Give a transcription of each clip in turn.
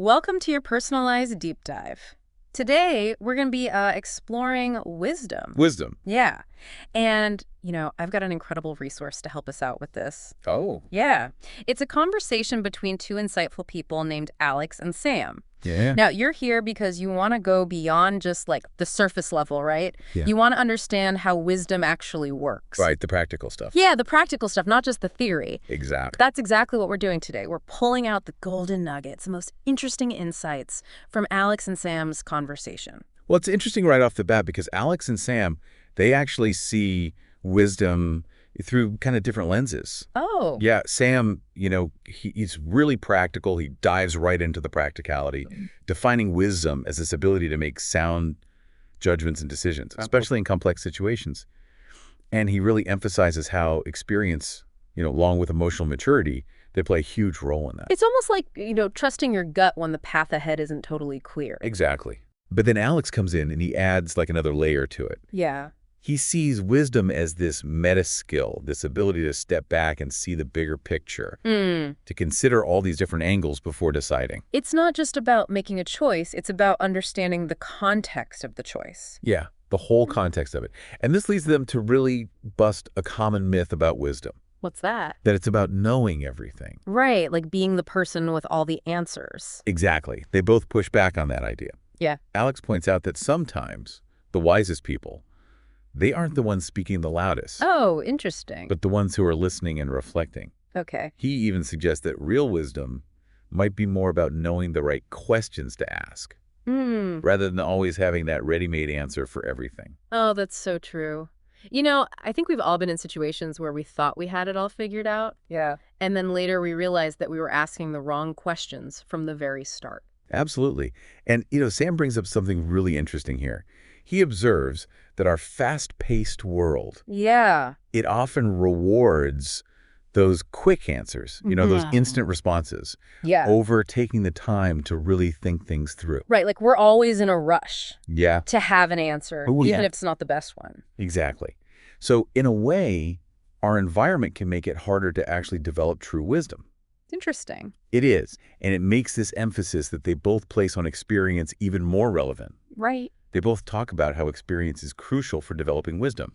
Welcome to your personalized deep dive. Today, we're going to be exploring wisdom. Wisdom. Yeah. And, I've got an incredible resource to help us out with this. Oh. Yeah. It's a conversation between two insightful people named Alex and Sam. Yeah. Now, you're here because you want to go beyond just like the surface level, right? Yeah. You want to understand how wisdom actually works. Right, the practical stuff. Yeah, the practical stuff, not just the theory. Exactly. That's exactly what we're doing today. We're pulling out the golden nuggets, the most interesting insights from Alex and Sam's conversation. Well, it's interesting right off the bat because Alex and Sam, they actually see wisdom through kind of different lenses. Oh. Yeah, Sam, he's really practical. He dives right into the practicality, defining wisdom as this ability to make sound judgments and decisions, especially in complex situations. And he really emphasizes how experience, along with emotional maturity, they play a huge role in that. It's almost like, trusting your gut when the path ahead isn't totally clear. Exactly. But then Alex comes in and he adds like another layer to it. Yeah. He sees wisdom as this meta skill, this ability to step back and see the bigger picture, to consider all these different angles before deciding. It's not just about making a choice. It's about understanding the context of the choice. Yeah, the whole context of it. And this leads them to really bust a common myth about wisdom. What's that? That it's about knowing everything. Right, like being the person with all the answers. Exactly. They both push back on that idea. Yeah. Alex points out that sometimes the wisest people, they aren't the ones speaking the loudest. Oh, interesting. But the ones who are listening and reflecting. Okay. He even suggests that real wisdom might be more about knowing the right questions to ask, rather than always having that ready-made answer for everything. Oh, that's so true. I think we've all been in situations where we thought we had it all figured out. Yeah. And then later we realized that we were asking the wrong questions from the very start. Absolutely. And, Sam brings up something really interesting here. He observes that our fast-paced world, it often rewards those quick answers, those instant responses, over taking the time to really think things through. Right, like we're always in a rush to have an answer, even if it's not the best one. Exactly. So in a way, our environment can make it harder to actually develop true wisdom. Interesting. It is, and it makes this emphasis that they both place on experience even more relevant. Right. They both talk about how experience is crucial for developing wisdom.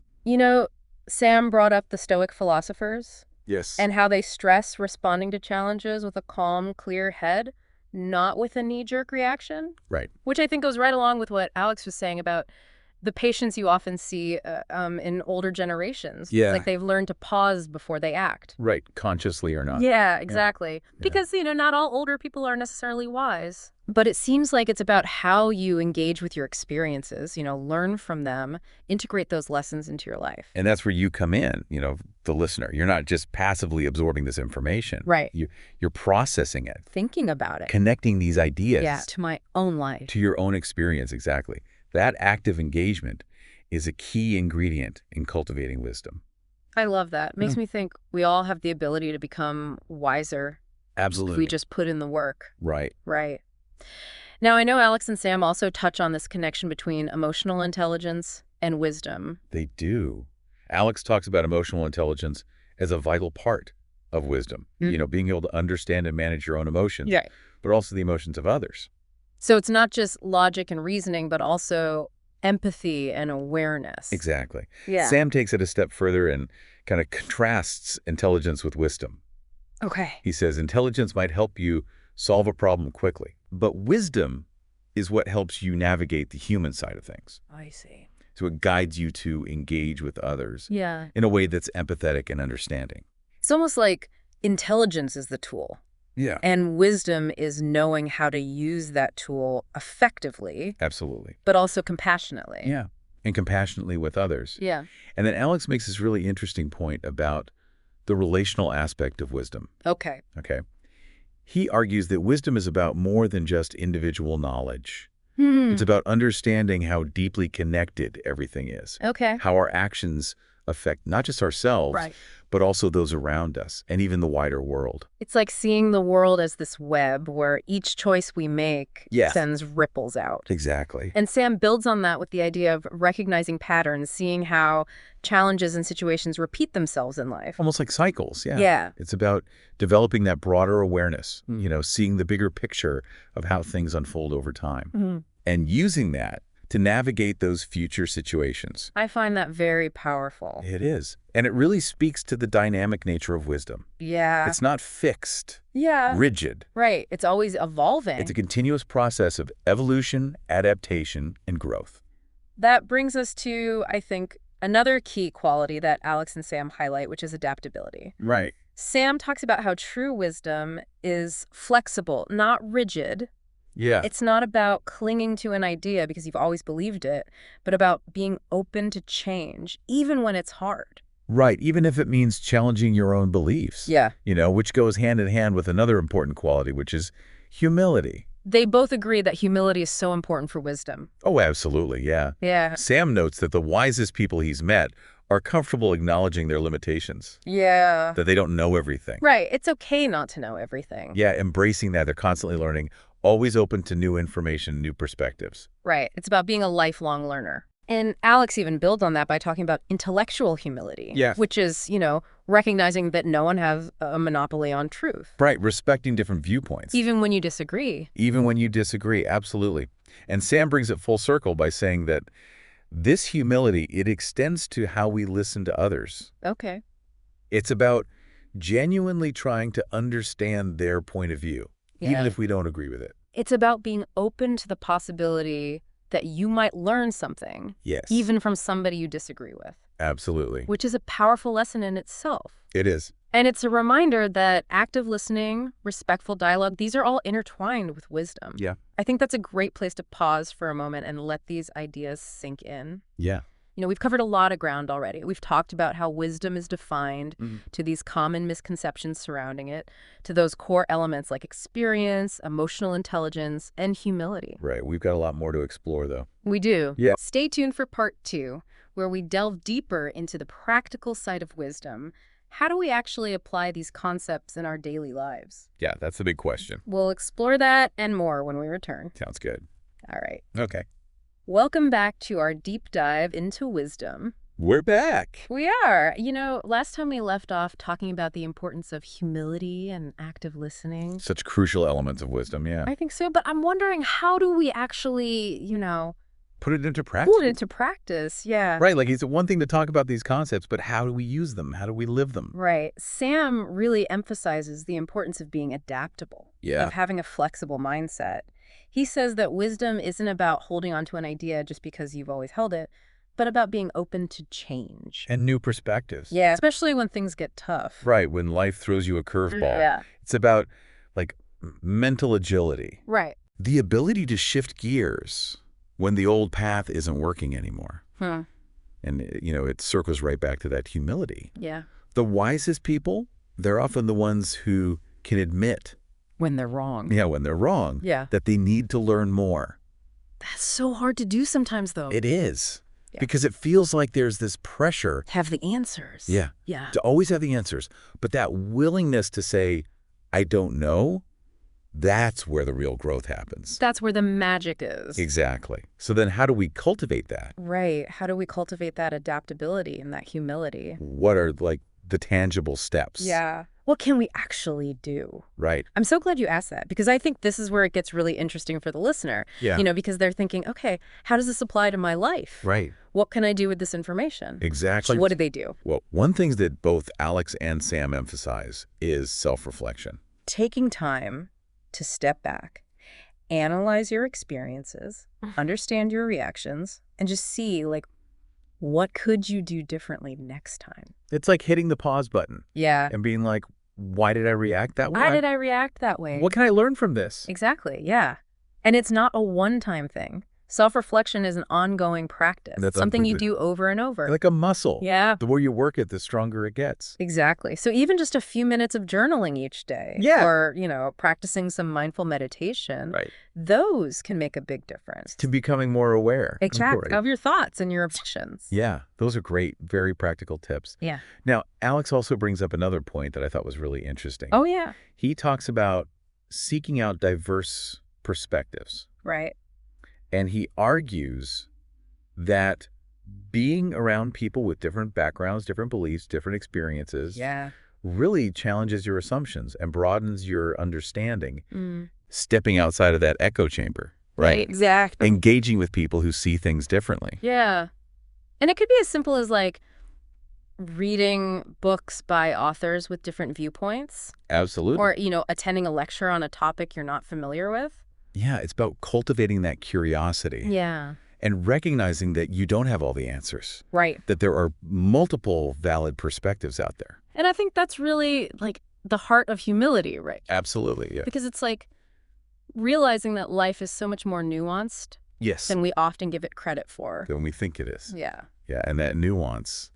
Sam brought up the Stoic philosophers. Yes. And how they stress responding to challenges with a calm, clear head, not with a knee-jerk reaction. Right. Which I think goes right along with what Alex was saying about the patience you often see in older generations. Yeah. It's like they've learned to pause before they act. Right, consciously or not. Yeah, exactly. Yeah. Because, not all older people are necessarily wise. But it seems like it's about how you engage with your experiences, learn from them, integrate those lessons into your life. And that's where you come in, the listener. You're not just passively absorbing this information. Right. You're processing it. Thinking about it. Connecting these ideas. To my own life. To your own experience, exactly. That active engagement is a key ingredient in cultivating wisdom. I love that. It makes me think we all have the ability to become wiser. Absolutely. If we just put in the work. Right. Right. Now, I know Alex and Sam also touch on this connection between emotional intelligence and wisdom. They do. Alex talks about emotional intelligence as a vital part of wisdom. Being able to understand and manage your own emotions, but also the emotions of others. So it's not just logic and reasoning, but also empathy and awareness. Exactly. Yeah. Sam takes it a step further and kind of contrasts intelligence with wisdom. Okay. He says intelligence might help you solve a problem quickly, but wisdom is what helps you navigate the human side of things. I see. So it guides you to engage with others in a way that's empathetic and understanding. It's almost like intelligence is the tool. Yeah. And wisdom is knowing how to use that tool effectively. Absolutely. But also compassionately. Yeah. And compassionately with others. Yeah. And then Alex makes this really interesting point about the relational aspect of wisdom. Okay. He argues that wisdom is about more than just individual knowledge. It's about understanding how deeply connected everything is. Okay. How our actions affect not just ourselves, but also those around us and even the wider world. It's like seeing the world as this web where each choice we make Yes. sends ripples out. Exactly. And Sam builds on that with the idea of recognizing patterns, seeing how challenges and situations repeat themselves in life. Almost like cycles, yeah. Yeah. It's about developing that broader awareness, seeing the bigger picture of how things unfold over time. And using that to navigate those future situations. I find that very powerful. It is. And it really speaks to the dynamic nature of wisdom. Yeah. It's not fixed, Yeah. rigid. Right. It's always evolving. It's a continuous process of evolution, adaptation, and growth. That brings us to, I think, another key quality that Alex and Sam highlight, which is adaptability. Right. Sam talks about how true wisdom is flexible, not rigid. Yeah. It's not about clinging to an idea because you've always believed it, but about being open to change, even when it's hard. Right, even if it means challenging your own beliefs. Yeah. Which goes hand in hand with another important quality, which is humility. They both agree that humility is so important for wisdom. Oh, absolutely, yeah. Yeah. Sam notes that the wisest people he's met are comfortable acknowledging their limitations, Yeah. that they don't know everything. Right. It's okay not to know everything. Yeah, embracing that. They're constantly learning, always open to new information, new perspectives. Right. It's about being a lifelong learner. And Alex even builds on that by talking about intellectual humility. Yeah. Which is, recognizing that no one has a monopoly on truth. Right, respecting different viewpoints. Even when you disagree. Even when you disagree, absolutely. And Sam brings it full circle by saying that this humility, it extends to how we listen to others. Okay. It's about genuinely trying to understand their point of view, even if we don't agree with it. It's about being open to the possibility that you might learn something, Yes. even from somebody you disagree with. Absolutely. Which is a powerful lesson in itself. It is. And it's a reminder that active listening, respectful dialogue, these are all intertwined with wisdom. Yeah. I think that's a great place to pause for a moment and let these ideas sink in. Yeah. We've covered a lot of ground already. We've talked about how wisdom is defined, to these common misconceptions surrounding it, to those core elements like experience, emotional intelligence, and humility. Right. We've got a lot more to explore, though. We do. Yeah. Stay tuned for part 2, where we delve deeper into the practical side of wisdom. How do we actually apply these concepts in our daily lives? Yeah, that's the big question. We'll explore that and more when we return. Sounds good. All right. Okay. Welcome back to our deep dive into wisdom. We're back. We are. Last time we left off talking about the importance of humility and active listening. Such crucial elements of wisdom, yeah. I think so, but I'm wondering, how do we actually, Put it into practice. put it into practice? Yeah. Right, like it's one thing to talk about these concepts, but how do we use them? How do we live them? Right. Sam really emphasizes the importance of being adaptable, Yeah. of having a flexible mindset. He says that wisdom isn't about holding on to an idea just because you've always held it, but about being open to change. And new perspectives. Yeah, especially when things get tough. Right, when life throws you a curveball. Yeah. It's about, mental agility. Right. The ability to shift gears when the old path isn't working anymore. And, it circles right back to that humility. Yeah. The wisest people, they're often the ones who can admit, When they're wrong. when they're wrong, Yeah. that they need to learn more. That's so hard to do sometimes, though. It is. Yeah. Because it feels like there's this pressure Have the answers. Yeah. Yeah. to always have the answers. But that willingness to say, I don't know, that's where the real growth happens. That's where the magic is. Exactly. So then how do we cultivate that? Right. How do we cultivate that adaptability and that humility? What are, the tangible steps? Yeah. What can we actually do? Right. I'm so glad you asked that, because I think this is where it gets really interesting for the listener. Yeah. Because they're thinking, okay, how does this apply to my life? Right. What can I do with this information? Exactly. So what did they do? Well, one thing that both Alex and Sam emphasize is self-reflection. Taking time to step back, analyze your experiences, understand your reactions, and just see, what could you do differently next time? It's like hitting the pause button Yeah. and being like, why did I react that way? Why did I react that way? What can I learn from this? Exactly, yeah. And it's not a one-time thing. Self-reflection is an ongoing practice. That's something you do over and over. like a muscle. Yeah. The more you work it, the stronger it gets. Exactly. So even just a few minutes of journaling each day, Yeah. or, practicing some mindful meditation, Right. those can make a big difference. To becoming more aware. Exactly. Of your thoughts and your emotions. Yeah, those are great, very practical tips. Yeah. Now, Alex also brings up another point that I thought was really interesting. Oh, yeah. He talks about seeking out diverse perspectives. Right. And he argues that being around people with different backgrounds, different beliefs, different experiences Yeah. really challenges your assumptions and broadens your understanding, Mm. stepping outside of that echo chamber, right? Exactly. Engaging with people who see things differently. Yeah. And it could be as simple as like reading books by authors with different viewpoints. Absolutely. Or, attending a lecture on a topic you're not familiar with. Yeah, it's about cultivating that curiosity. Yeah. And recognizing that you don't have all the answers. Right. That there are multiple valid perspectives out there. And I think that's really like the heart of humility, right? Absolutely, yeah. Because it's like realizing that life is so much more nuanced Yes. than we often give it credit for. Than we think it is. Yeah. Yeah, and that nuance,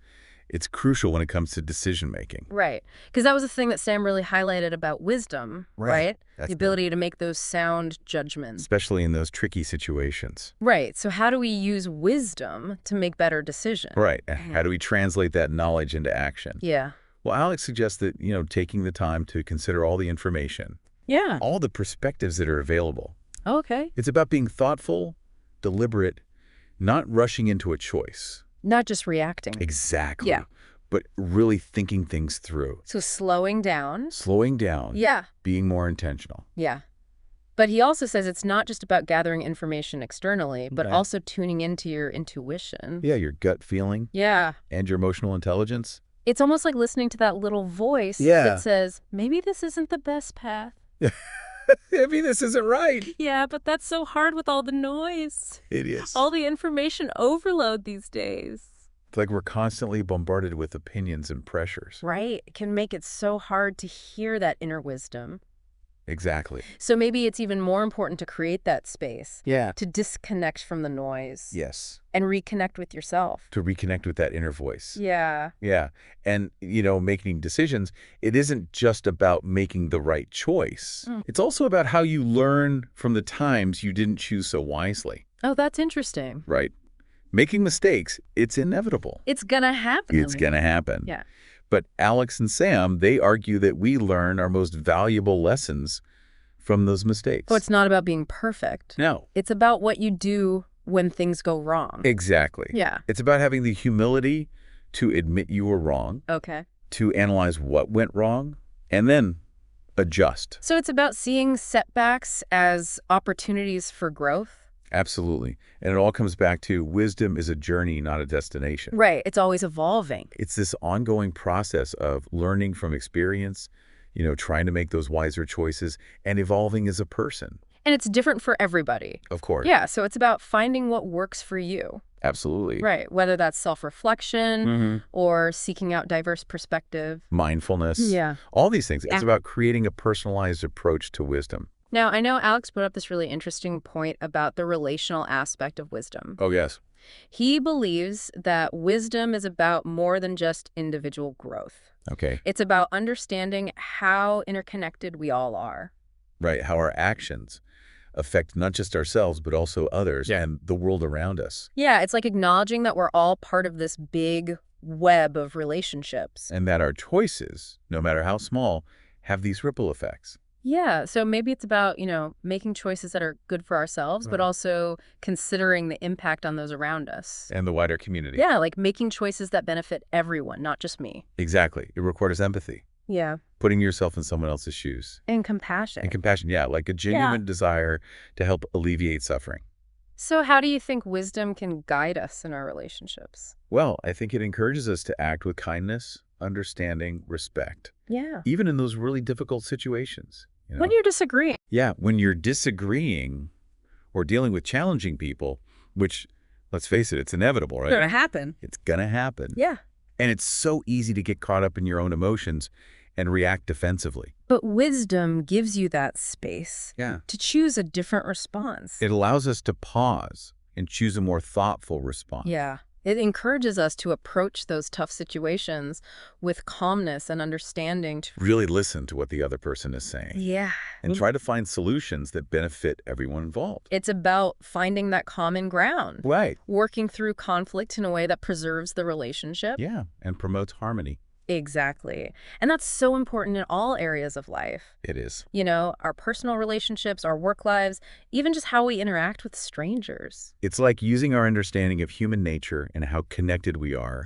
it's crucial when it comes to decision making. Right. Because that was the thing that Sam really highlighted about wisdom, right? That's the ability to make those sound judgments. Especially in those tricky situations. Right. So how do we use wisdom to make better decisions? Right. How do we translate that knowledge into action? Yeah. Well, Alex suggests that, taking the time to consider all the information, Yeah. all the perspectives that are available. Okay. It's about being thoughtful, deliberate, not rushing into a choice. Not just reacting. Exactly. Yeah. But really thinking things through. So slowing down. Slowing down. Yeah. Being more intentional. Yeah. But he also says it's not just about gathering information externally, but Right. also tuning into your intuition. Yeah, your gut feeling Yeah. and your emotional intelligence. It's almost like listening to that little voice Yeah. that says, maybe this isn't the best path. Maybe this isn't right. Yeah, but that's so hard with all the noise. It is. All the information overload these days. It's like we're constantly bombarded with opinions and pressures. Right. It can make it so hard to hear that inner wisdom. Exactly. So maybe it's even more important to create that space. Yeah. To disconnect from the noise. Yes. And reconnect with yourself. To reconnect with that inner voice. Yeah. Yeah. And, making decisions, it isn't just about making the right choice. It's also about how you learn from the times you didn't choose so wisely. Oh, that's interesting. Right. Making mistakes, it's inevitable. It's gonna happen. It's going to happen. Yeah. But Alex and Sam, they argue that we learn our most valuable lessons from those mistakes. So it's not about being perfect. No. It's about what you do when things go wrong. Exactly. Yeah. It's about having the humility to admit you were wrong, Okay. to analyze what went wrong, and then adjust. So it's about seeing setbacks as opportunities for growth. Absolutely. And it all comes back to wisdom is a journey, not a destination. Right. It's always evolving. It's this ongoing process of learning from experience, trying to make those wiser choices and evolving as a person. And it's different for everybody. Of course. Yeah. So it's about finding what works for you. Absolutely. Right. Whether that's self-reflection Mm-hmm. or seeking out diverse perspective. Mindfulness. Yeah. All these things. It's about creating a personalized approach to wisdom. Now, I know Alex brought up this really interesting point about the relational aspect of wisdom. Oh, yes. He believes that wisdom is about more than just individual growth. Okay. It's about understanding how interconnected we all are. Right. How our actions affect not just ourselves, but also others and the world around us. Yeah, it's like acknowledging that we're all part of this big web of relationships. And that our choices, no matter how small, have these ripple effects. Yeah, so maybe it's about, making choices that are good for ourselves, but also considering the impact on those around us. And the wider community. Yeah, like making choices that benefit everyone, not just me. Exactly. It requires empathy. Yeah. Putting yourself in someone else's shoes. And compassion. And compassion, yeah, like a genuine desire to help alleviate suffering. So how do you think wisdom can guide us in our relationships? Well, I think it encourages us to act with kindness, understanding, respect. Yeah. Even in those really difficult situations. When you're disagreeing. Yeah, when you're disagreeing or dealing with challenging people, which, let's face it, it's inevitable, right? It's gonna happen. It's gonna happen. Yeah. And it's so easy to get caught up in your own emotions and react defensively. But wisdom gives you that space Yeah. to choose a different response. It allows us to pause, and choose a more thoughtful response. Yeah. It encourages us to approach those tough situations with calmness and understanding. Really listen to what the other person is saying. Yeah. And try to find solutions that benefit everyone involved. It's about finding that common ground. Right. Working through conflict in a way that preserves the relationship. Yeah, and promotes harmony. Exactly. And that's so important in all areas of life. It is. You know, our personal relationships, our work lives, even just how we interact with strangers. It's like using our understanding of human nature and how connected we are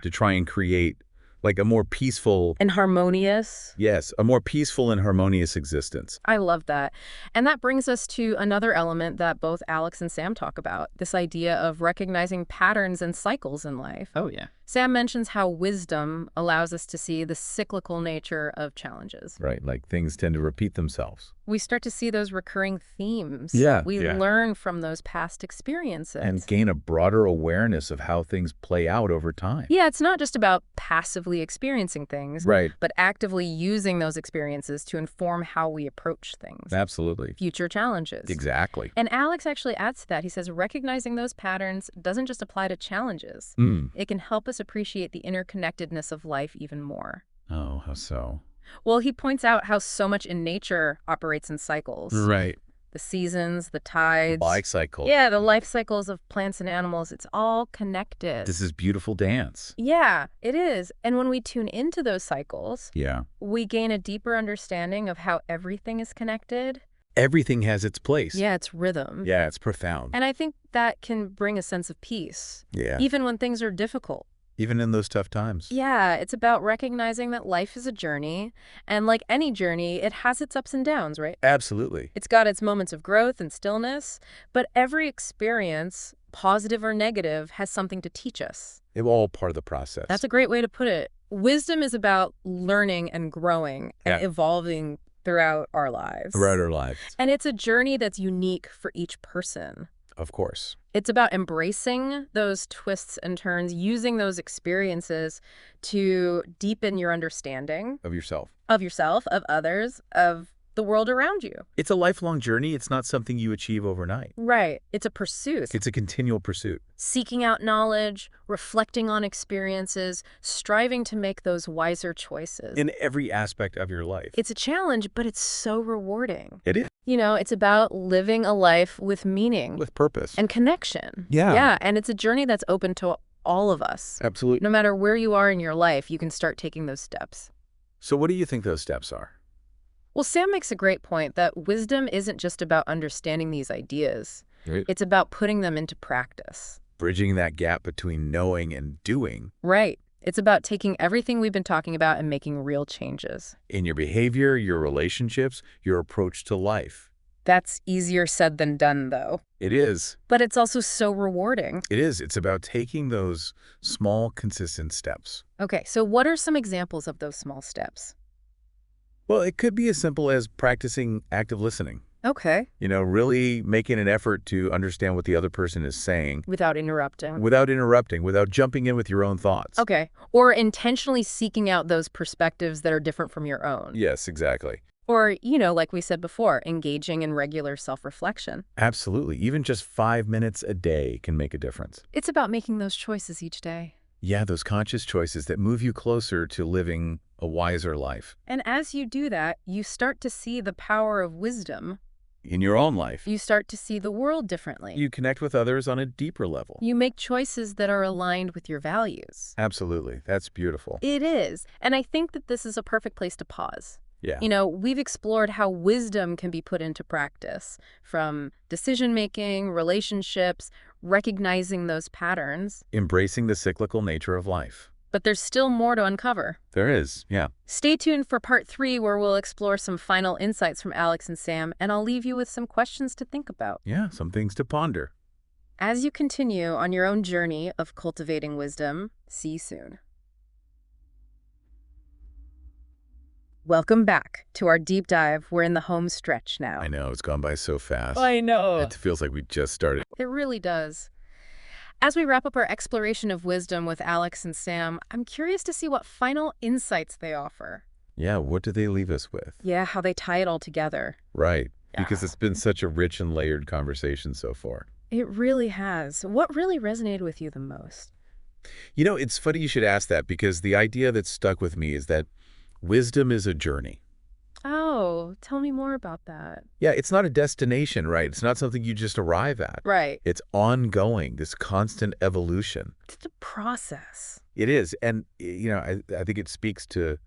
to try and create like a more peaceful and harmonious. Yes, a more peaceful and harmonious existence. I love that. And that brings us to another element that both Alex and Sam talk about, this idea of recognizing patterns and cycles in life. Oh, yeah. Sam mentions how wisdom allows us to see the cyclical nature of challenges. Right, like things tend to repeat themselves. We start to see those recurring themes. Yeah. We learn from those past experiences. And gain a broader awareness of how things play out over time. Yeah, it's not just about passively experiencing things, Right. but actively using those experiences to inform how we approach things. Absolutely. Future challenges. Exactly. And Alex actually adds to that. He says recognizing those patterns doesn't just apply to challenges. It can help us appreciate the interconnectedness of life even more. Oh, how so? Well, he points out how so much in nature operates in cycles. Right. The seasons, the tides. Life cycle. Yeah, the life cycles of plants and animals. It's all connected. This is beautiful dance. Yeah, it is. And when we tune into those cycles, Yeah. we gain a deeper understanding of how everything is connected. Everything has its place. Yeah, it's rhythm. Yeah, it's profound. And I think that can bring a sense of peace. Yeah. Even when things are difficult. Even in those tough times. Yeah, it's about recognizing that life is a journey, and like any journey, it has its ups and downs, right? Absolutely. It's got its moments of growth and stillness, but every experience, positive or negative, has something to teach us. It's all part of the process. That's a great way to put it. Wisdom is about learning and growing and evolving throughout our lives. Throughout our lives. And it's a journey that's unique for each person. Of course. It's about embracing those twists and turns, using those experiences to deepen your understanding Of yourself. Of others, of the world around you. It's a lifelong journey. It's not something you achieve overnight. Right. It's a pursuit. It's a continual pursuit. Seeking out knowledge, reflecting on experiences, striving to make those wiser choices. In every aspect of your life. It's a challenge, but it's so rewarding. It is. You know, it's about living a life with meaning. With purpose. And connection. Yeah. Yeah, and it's a journey that's open to all of us. Absolutely. No matter where you are in your life, you can start taking those steps. So what do you think those steps are? Well, Sam makes a great point that wisdom isn't just about understanding these ideas. Right. It's about putting them into practice. Bridging that gap between knowing and doing. Right. It's about taking everything we've been talking about and making real changes. In your behavior, your relationships, your approach to life. That's easier said than done, though. It is. But it's also so rewarding. It is. It's about taking those small, consistent steps. Okay, so what are some examples of those small steps? Well, it could be as simple as practicing active listening. Okay. You know, really making an effort to understand what the other person is saying. Without interrupting. Without jumping in with your own thoughts. Okay. Or intentionally seeking out those perspectives that are different from your own. Yes, exactly. Or, you know, like we said before, engaging in regular self-reflection. Absolutely. Even just 5 minutes a day can make a difference. It's about making those choices each day. Yeah, those conscious choices that move you closer to living a wiser life. And as you do that, you start to see the power of wisdom. In your own life. You start to see the world differently. You connect with others on a deeper level. You make choices that are aligned with your values. Absolutely. That's beautiful. It is. And I think that this is a perfect place to pause. Yeah. You know, we've explored how wisdom can be put into practice, from decision-making, relationships, recognizing those patterns. Embracing the cyclical nature of life. But there's still more to uncover. There is, yeah. Stay tuned for part 3, where we'll explore some final insights from Alex and Sam, and I'll leave you with some questions to think about. Yeah, some things to ponder. As you continue on your own journey of cultivating wisdom, see you soon. Welcome back to our deep dive. We're in the home stretch now. I know, it's gone by so fast. I know. It feels like we just started. It really does. As we wrap up our exploration of wisdom with Alex and Sam, I'm curious to see what final insights they offer. Yeah, what do they leave us with? Yeah, how they tie it all together. Right, because it's been such a rich and layered conversation so far. It really has. What really resonated with you the most? It's funny you should ask that because the idea that stuck with me is that wisdom is a journey. Oh, tell me more about that. Yeah, it's not a destination, right? It's not something you just arrive at. Right. It's ongoing, this constant evolution. It's a process. It is. And, I think it speaks to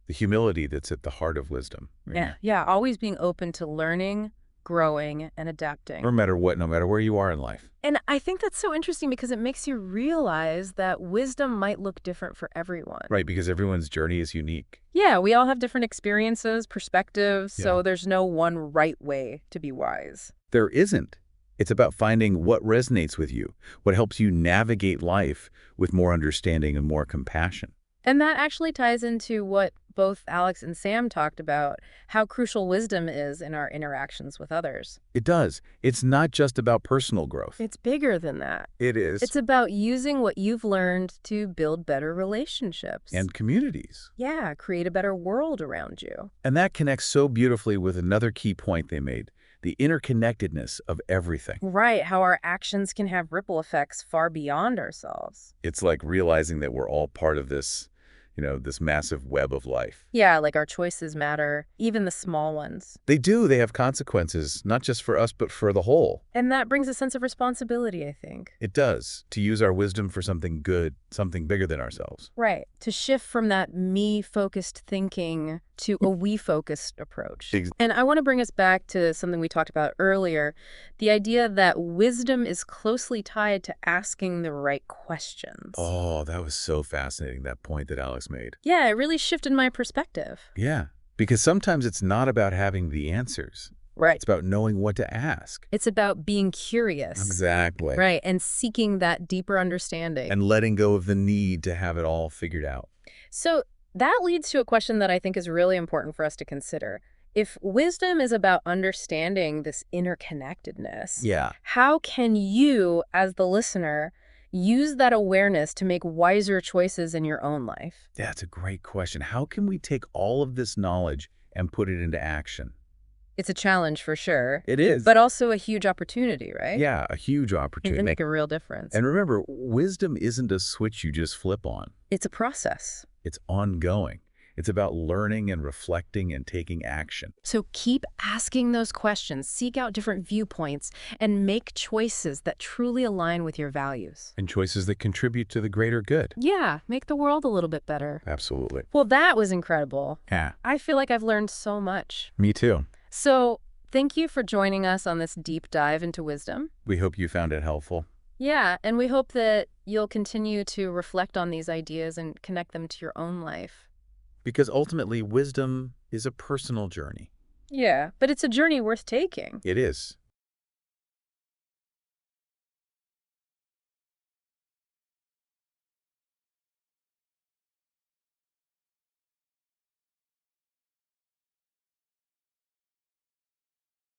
the humility that's at the heart of wisdom. Yeah. Yeah. Always being open to learning, growing, and adapting. No matter what, no matter where you are in life. And I think that's so interesting because it makes you realize that wisdom might look different for everyone. Right, because everyone's journey is unique. Yeah, we all have different experiences, perspectives, Yeah. so there's no one right way to be wise. There isn't. It's about finding what resonates with you, what helps you navigate life with more understanding and more compassion. And that actually ties into what both Alex and Sam talked about, how crucial wisdom is in our interactions with others. It does. It's not just about personal growth. It's bigger than that. It is. It's about using what you've learned to build better relationships. And communities. Yeah, create a better world around you. And that connects so beautifully with another key point they made, the interconnectedness of everything. Right, how our actions can have ripple effects far beyond ourselves. It's like realizing that we're all part of this, this massive web of life. Yeah, like our choices matter, even the small ones. They do. They have consequences, not just for us, but for the whole. And that brings a sense of responsibility, I think. It does, to use our wisdom for something good, something bigger than ourselves. Right, to shift from that me-focused thinking to a we-focused approach. And I want to bring us back to something we talked about earlier, the idea that wisdom is closely tied to asking the right questions. Oh, that was so fascinating, that point that Alex made. Yeah, it really shifted my perspective. Yeah, because sometimes it's not about having the answers. Right. It's about knowing what to ask. It's about being curious. Exactly. Right, and seeking that deeper understanding. And letting go of the need to have it all figured out. So that leads to a question that I think is really important for us to consider. If wisdom is about understanding this interconnectedness, Yeah. how can you, as the listener, use that awareness to make wiser choices in your own life? That's a great question. How can we take all of this knowledge and put it into action? It's a challenge for sure, It is. but also a huge opportunity, right? Yeah, a huge It opportunity. can make a real difference. And remember, wisdom isn't a switch you just flip on. It's a process. It's ongoing. It's about learning and reflecting and taking action. So keep asking those questions, seek out different viewpoints, and make choices that truly align with your values. And choices that contribute to the greater good. Yeah, make the world a little bit better. Absolutely. Well, that was incredible. Yeah. I feel like I've learned so much. Me too. So thank you for joining us on this deep dive into wisdom. We hope you found it helpful. Yeah, and we hope that you'll continue to reflect on these ideas and connect them to your own life. Because ultimately, wisdom is a personal journey. Yeah, but it's a journey worth taking. It is.